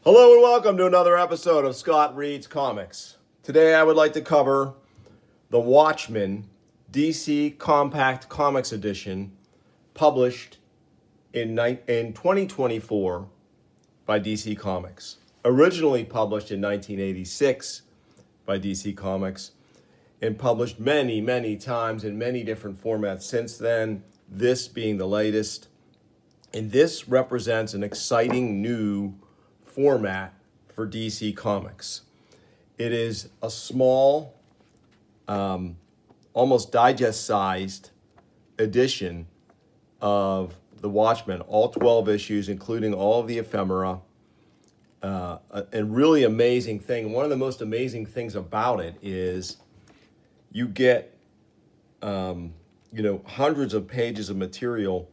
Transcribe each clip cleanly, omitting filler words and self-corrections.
Hello and welcome to another episode of Scott Reads Comics. Today I would like to cover the Watchmen DC Compact Comics Edition published in 2024 by DC Comics. Originally published in 1986 by DC Comics and published many times in many different formats since then, this being the latest. And this represents an exciting new format for DC Comics. It is a small, almost digest-sized edition of the Watchmen, all 12 issues, including all of the ephemera. And really amazing thing, one of the most amazing things about it is you get, hundreds of pages of material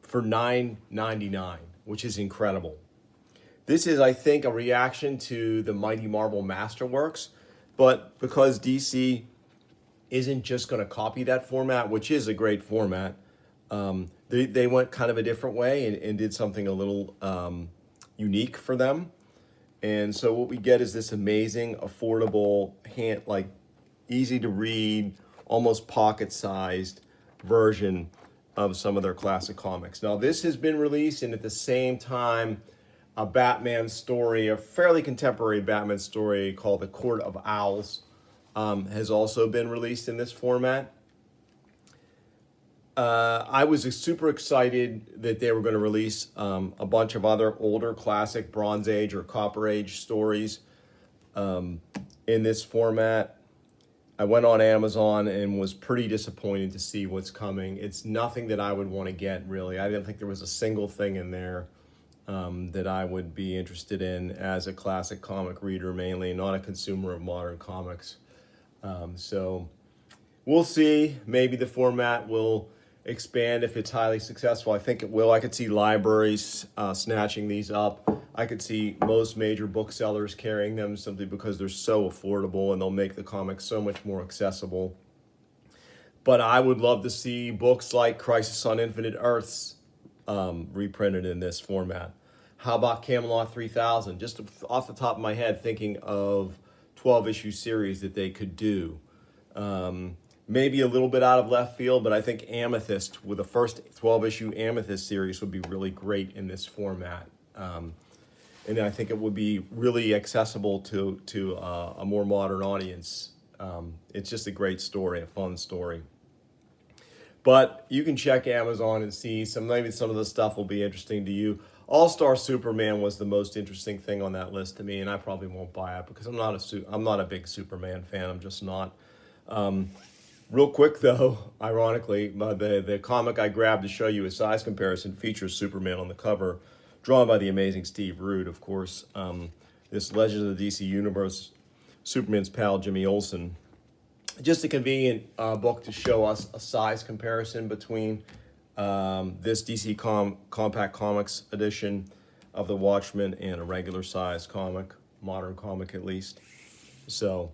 for $9.99, which is incredible. This is, I think, a reaction to the Mighty Marvel Masterworks, but because DC isn't just going to copy that format, which is a great format, they went kind of a different way and did something a little unique for them. And so what we get is this amazing, affordable, easy to read, almost pocket-sized version of some of their classic comics. Now, this has been released, and at the same time, a Batman story, a fairly contemporary Batman story called The Court of Owls, has also been released in this format. I was super excited that they were going to release a bunch of other older classic Bronze Age or Copper Age stories in this format. I went on Amazon and was pretty disappointed to see what's coming. It's nothing that I would want to get, really. I didn't think there was a single thing in there that I would be interested in as a classic comic reader, mainly, not a consumer of modern comics. So we'll see. Maybe the format will expand if it's highly successful. I think it will. I could see libraries snatching these up. I could see most major booksellers carrying them simply because they're so affordable and they'll make the comics so much more accessible. But I would love to see books like Crisis on Infinite Earths reprinted in this format. How about Camelot 3000? Just off the top of my head, thinking of 12-issue series that they could do. Maybe a little bit out of left field, but I think Amethyst, with the first 12-issue Amethyst series, would be really great in this format. And I think it would be really accessible to a more modern audience. It's just a great story, a fun story. But you can check Amazon and see maybe some of the stuff will be interesting to you. All-Star Superman was the most interesting thing on that list to me, and I probably won't buy it because I'm not a big Superman fan. I'm just not. Real quick though, ironically, the comic I grabbed to show you a size comparison features Superman on the cover, drawn by the amazing Steve Rude, of course. This Legends of the DC Universe, Superman's pal Jimmy Olsen. Just a convenient book to show us a size comparison between this DC Compact Comics edition of the Watchmen and a regular size comic, modern comic at least. So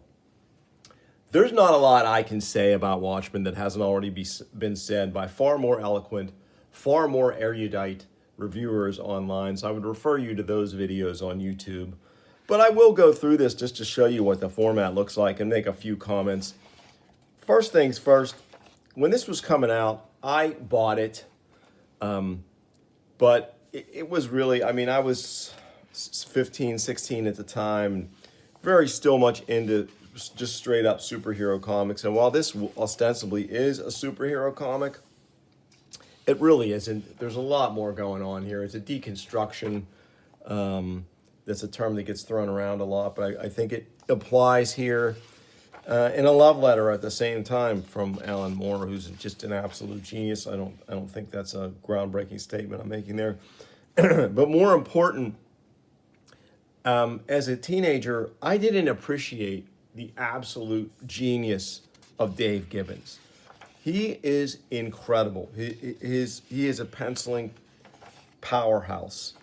there's not a lot I can say about Watchmen that hasn't already been said by far more eloquent, far more erudite reviewers online. So I would refer you to those videos on YouTube. But I will go through this just to show you what the format looks like and make a few comments. First things first, when this was coming out, I bought it, but it was really, I was 15, 16 at the time, very still much into just straight up superhero comics. And while this ostensibly is a superhero comic, it really isn't. There's a lot more going on here. It's a deconstruction. That's a term that gets thrown around a lot, but I think it applies here. In a love letter at the same time from Alan Moore, who's just an absolute genius. I don't think that's a groundbreaking statement I'm making there. But more important, as a teenager, I didn't appreciate the absolute genius of Dave Gibbons. He is incredible. He is a penciling powerhouse.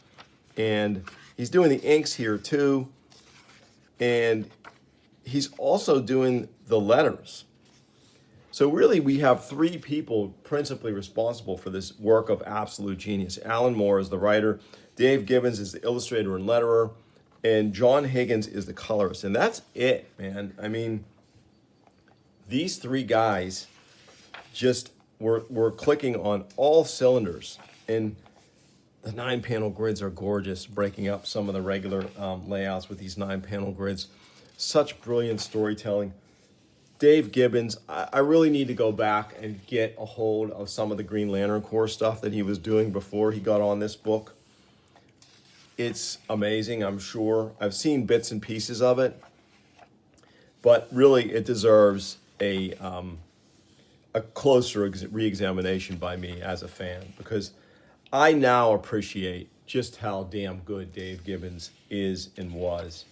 And he's doing the inks here too. And he's also doing the letters. So really we have three people principally responsible for this work of absolute genius. Alan Moore is the writer. Dave Gibbons is the illustrator and letterer, and John Higgins is the colorist. And that's it, man. I mean, these three guys just were clicking on all cylinders. And the 9-panel grids are gorgeous, breaking up some of the regular layouts with these 9-panel grids. Such brilliant storytelling. Dave Gibbons, I really need to go back and get a hold of some of the Green Lantern Corps stuff that he was doing before he got on this book. It's amazing, I'm sure. I've seen bits and pieces of it, but really it deserves a closer re-examination by me as a fan, because I now appreciate just how damn good Dave Gibbons is and was.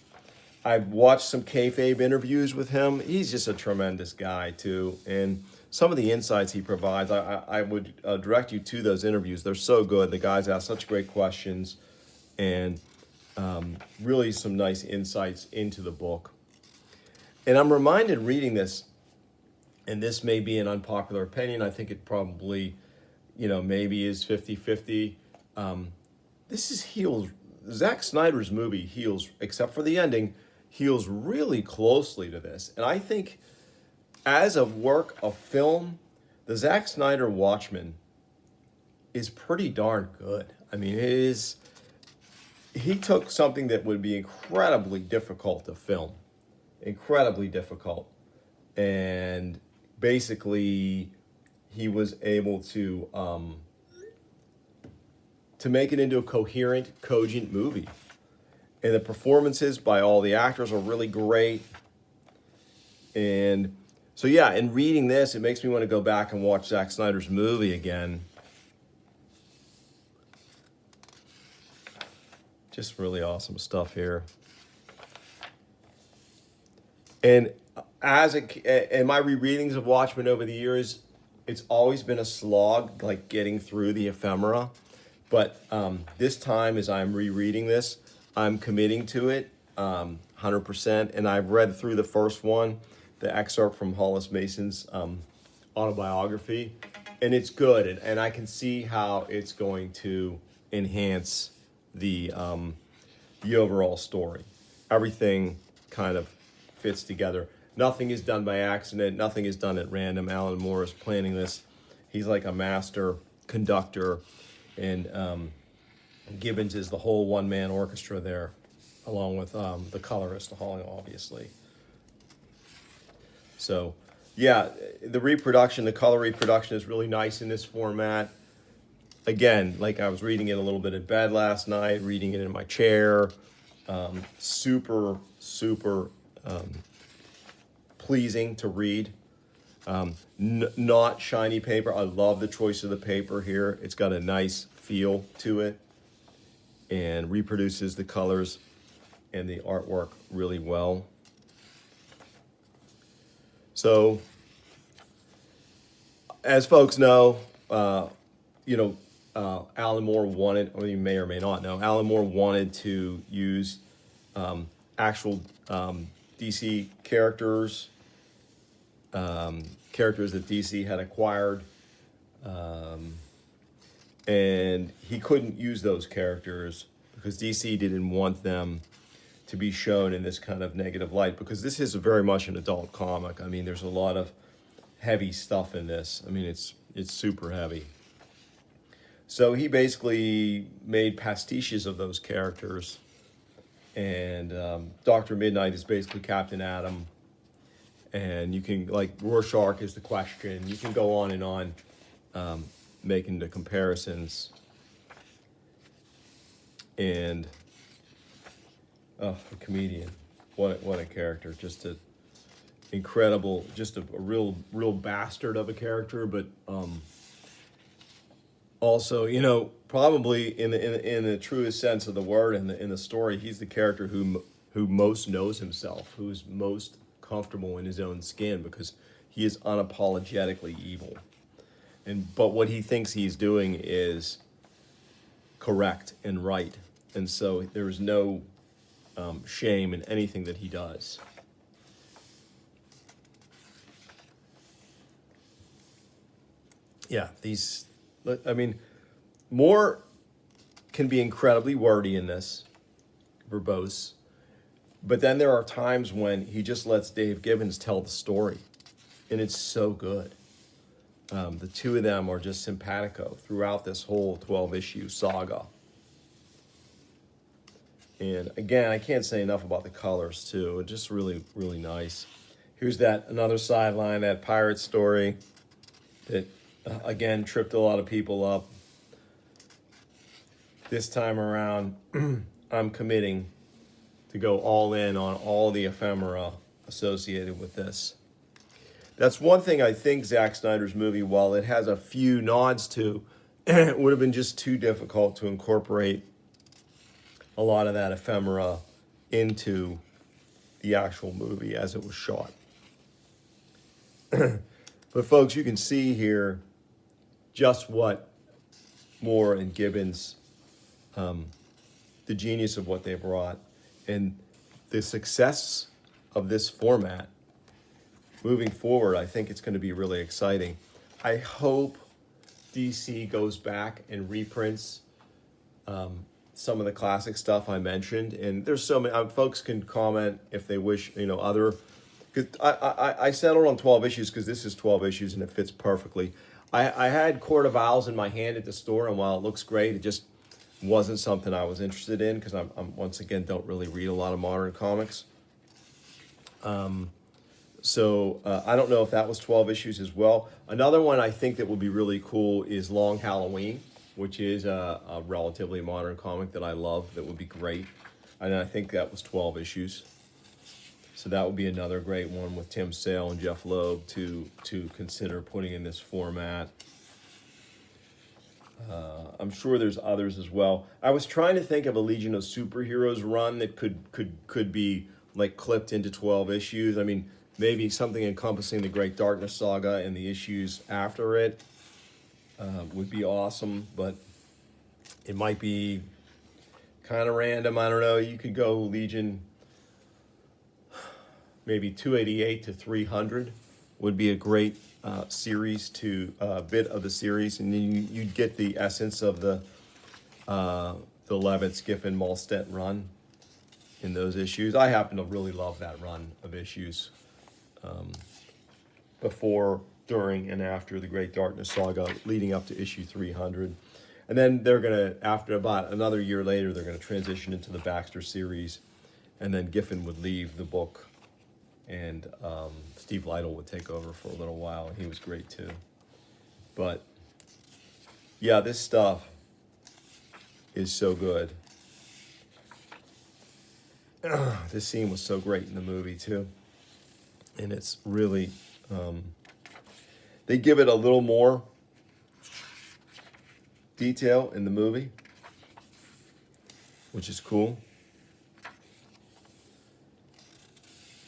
I've watched some kayfabe interviews with him. He's just a tremendous guy too, and some of the insights he provides, I would direct you to those interviews. They're so good. The guys ask such great questions, and really some nice insights into the book. And I'm reminded reading this, and this may be an unpopular opinion. I think it probably, maybe is 50-50. Zack Snyder's movie heals, except for the ending, heals really closely to this. And I think as a work of film, the Zack Snyder Watchmen is pretty darn good. I mean, he took something that would be incredibly difficult to film, incredibly difficult, and basically he was able to make it into a coherent, cogent movie. And the performances by all the actors are really great. And so, yeah, in reading this, it makes me want to go back and watch Zack Snyder's movie again. Just really awesome stuff here. And in my rereadings of Watchmen over the years, it's always been a slog, like getting through the ephemera. But this time, as I'm rereading this, I'm committing to it 100%. And I've read through the first one, the excerpt from Hollis Mason's autobiography, and it's good. And I can see how it's going to enhance the overall story. Everything kind of fits together. Nothing is done by accident. Nothing is done at random. Alan Moore is planning this. He's like a master conductor, and Gibbons is the whole one-man orchestra there, along with the colorist, obviously. So, yeah, the color reproduction is really nice in this format. Again, like I was reading it a little bit in bed last night, reading it in my chair. Super pleasing to read. Not shiny paper. I love the choice of the paper here. It's got a nice feel to it and reproduces the colors and the artwork really well. So, as folks know, Alan Moore wanted, or you may or may not know, Alan Moore wanted to use actual DC characters, characters that DC had acquired, and he couldn't use those characters because DC didn't want them to be shown in this kind of negative light, because this is very much an adult comic. I mean, there's a lot of heavy stuff in this. I mean, it's super heavy. So he basically made pastiches of those characters, and Dr. Midnight is basically Captain Atom, and you can, like, Rorschach is the Question. You can go on and on making the comparisons. And a comedian, what a character! Just a incredible, just a real bastard of a character, but also, probably in the truest sense of the word in the story, he's the character who most knows himself, who's most comfortable in his own skin, because he is unapologetically evil. But what he thinks he's doing is correct and right, and so there is no shame in anything that he does. Yeah, Moore can be incredibly wordy in this, verbose. But then there are times when he just lets Dave Gibbons tell the story, and it's so good. The two of them are just simpatico throughout this whole 12-issue saga. And again, I can't say enough about the colors too. It's just really, really nice. Here's that another sideline, that pirate story that again tripped a lot of people up. This time around, I'm committing to go all in on all the ephemera associated with this. That's one thing I think Zack Snyder's movie, while it has a few nods to, it would have been just too difficult to incorporate a lot of that ephemera into the actual movie as it was shot. But folks, you can see here just what Moore and Gibbons, the genius of what they brought, and the success of this format moving forward. I think it's going to be really exciting. I hope DC goes back and reprints some of the classic stuff I mentioned, and there's so many. Folks can comment if they wish, other. Because I settled on 12 issues because this is 12 issues and it fits perfectly. I had Court of Owls in my hand at the store, and while it looks great, it just wasn't something I was interested in because I'm once again don't really read a lot of modern comics. So I don't know if that was 12 issues as well. Another one I think that would be really cool is Long Halloween, which is a relatively modern comic that I love that would be great. And I think that was 12 issues. So that would be another great one with Tim Sale and Jeff Loeb to consider putting in this format. I'm sure there's others as well. I was trying to think of a Legion of Superheroes run that could be like clipped into 12 issues. I mean, maybe something encompassing the Great Darkness Saga and the issues after it would be awesome, but it might be kind of random. I don't know. You could go Legion, maybe 288 to 300 would be a great series to bit of the series, and then you'd get the essence of the Levitz, Giffen, Malstedt run in those issues. I happen to really love that run of issues before, during, and after the Great Darkness Saga, leading up to issue 300. And then they're going to, after about another year later, they're going to transition into the Baxter series, and then Giffen would leave the book, and Steve Lytle would take over for a little while, and he was great too. But yeah, this stuff is so good. This scene was so great in the movie too, and it's really they give it a little more detail in the movie, which is cool.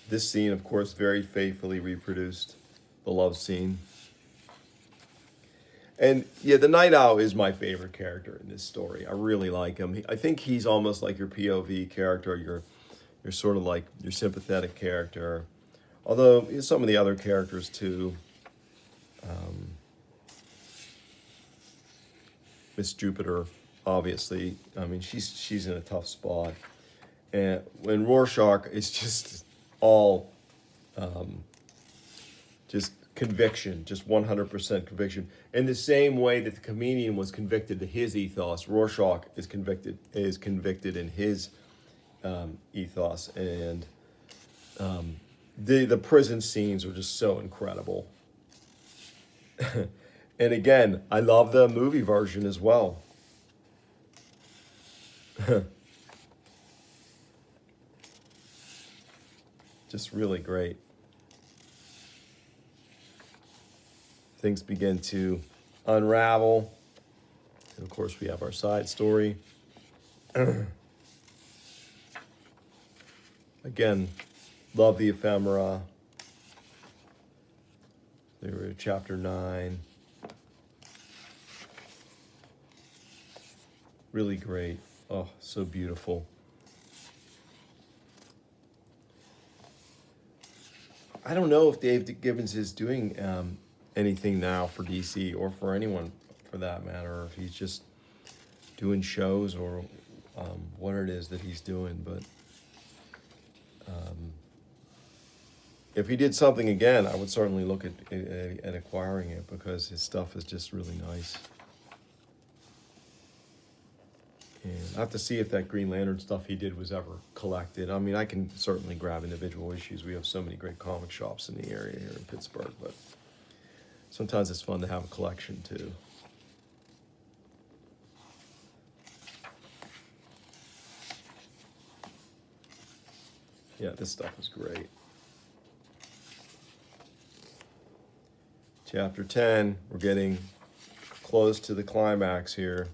This scene, of course, very faithfully reproduced, the love scene. And yeah, the Night Owl is my favorite character in this story. I really like him. I think he's almost like your POV character, your sort of like your sympathetic character. Although some of the other characters too. Miss Jupiter, obviously. I mean, she's in a tough spot. And when Rorschach is just all just conviction, just 100% conviction. In the same way that the comedian was convicted to his ethos, Rorschach is convicted in his ethos. And the prison scenes are just so incredible. And again, I love the movie version as well. Just really great. Things begin to unravel. And of course, we have our side story. Again, love the ephemera. They were in chapter 9. Really great. Oh, so beautiful. I don't know if Dave Gibbons is doing anything now for DC or for anyone for that matter, or if he's just doing shows or what it is that he's doing. But if he did something again, I would certainly look at acquiring it because his stuff is just really nice. And I have to see if that Green Lantern stuff he did was ever collected. I mean, I can certainly grab individual issues. We have so many great comic shops in the area here in Pittsburgh, but sometimes it's fun to have a collection too. Yeah, this stuff is great. Chapter 10, we're getting close to the climax here.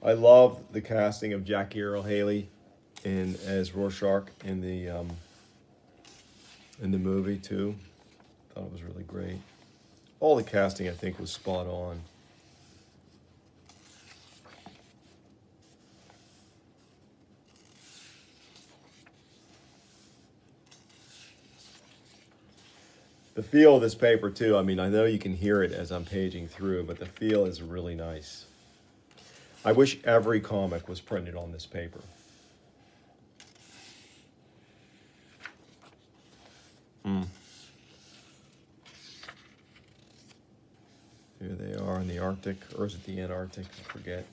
I love the casting of Jackie Earle Haley as Rorschach in the movie too. Thought it was really great. All the casting I think was spot on. The feel of this paper too, I mean, I know you can hear it as I'm paging through, but the feel is really nice. I wish every comic was printed on this paper. Here they are in the Arctic, or is it the Antarctic? I forget.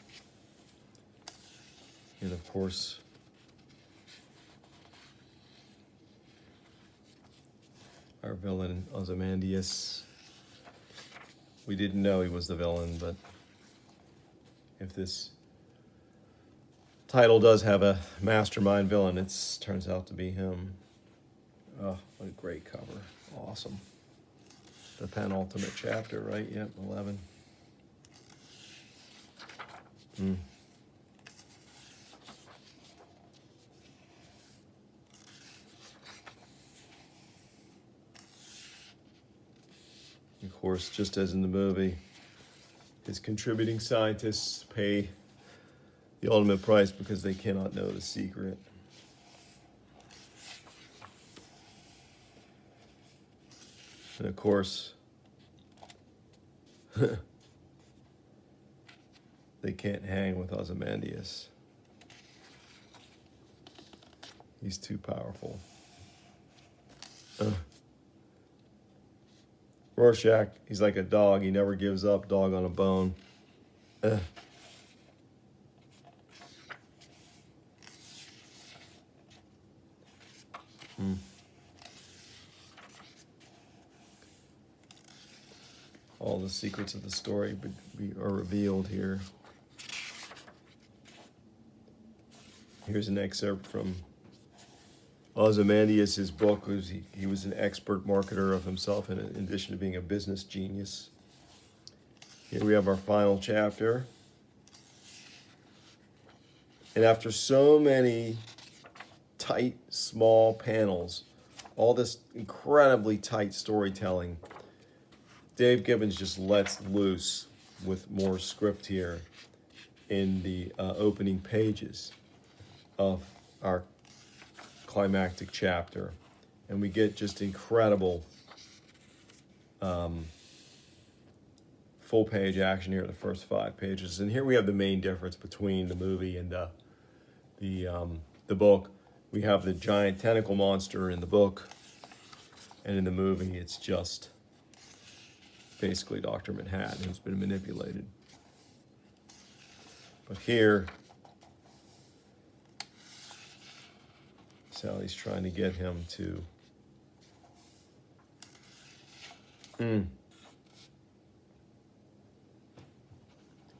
And of course, our villain, Ozymandias. We didn't know he was the villain, but if this title does have a mastermind villain, it turns out to be him. Oh, what a great cover. Awesome. The penultimate chapter, right? Yep, 11. Of course, just as in the movie, his contributing scientists pay the ultimate price because they cannot know the secret. And of course, they can't hang with Ozymandias. He's too powerful. Rorschach, he's like a dog. He never gives up, dog on a bone. All the secrets of the story are revealed here. Here's an excerpt from Ozymandias' book. He was an expert marketer of himself in addition to being a business genius. Here we have our final chapter. And after so many tight, small panels, all this incredibly tight storytelling, Dave Gibbons just lets loose with more script here in the opening pages of our climactic chapter. And we get just incredible full page action here in the first 5 pages. And here we have the main difference between the movie and the book. We have the giant tentacle monster in the book, and in the movie it's just basically Dr. Manhattan who's been manipulated. But here, Sally's trying to get him to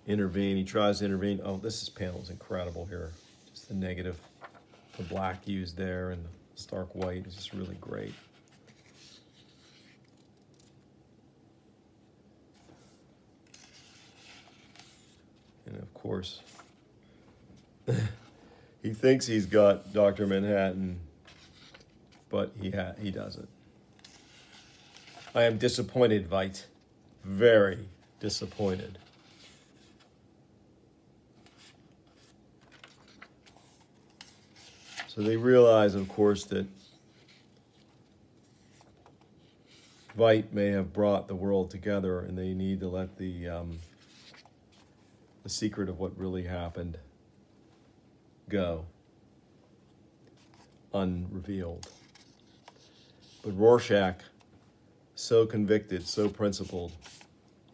intervene. He tries to intervene. Oh, this panel's incredible here. Just the negative, the black used there, and the stark white is just really great. And of course, he thinks he's got Dr. Manhattan, but he doesn't. I am disappointed, Vite. Very disappointed. So they realize, of course, that Veidt may have brought the world together, and they need to let the secret of what really happened go unrevealed. But Rorschach, so convicted, so principled,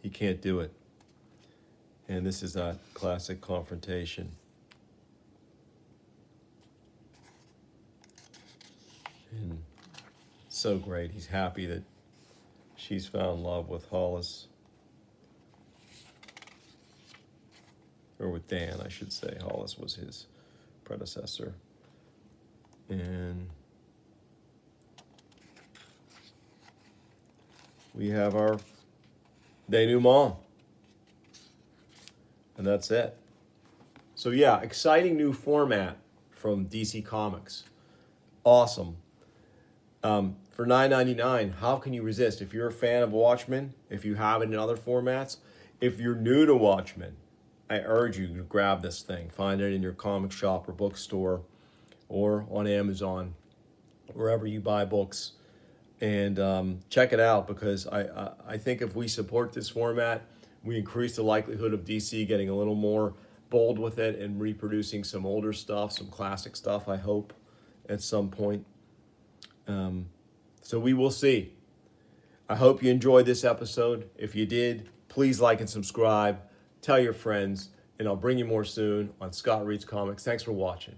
he can't do it. And this is that classic confrontation. And so great. He's happy that she's found love with Hollis. Or with Dan, I should say. Hollis was his predecessor. And we have our denouement. And that's it. So yeah, exciting new format from DC Comics. Awesome. For $9.99, how can you resist? If you're a fan of Watchmen, if you have it in other formats, if you're new to Watchmen, I urge you to grab this thing. Find it in your comic shop or bookstore or on Amazon, wherever you buy books. And check it out, because I think if we support this format, we increase the likelihood of DC getting a little more bold with it and reproducing some older stuff, some classic stuff, I hope, at some point. So we will see. I hope you enjoyed this episode. If you did, please like and subscribe. Tell your friends, and I'll bring you more soon on Scott Reads Comics. Thanks for watching.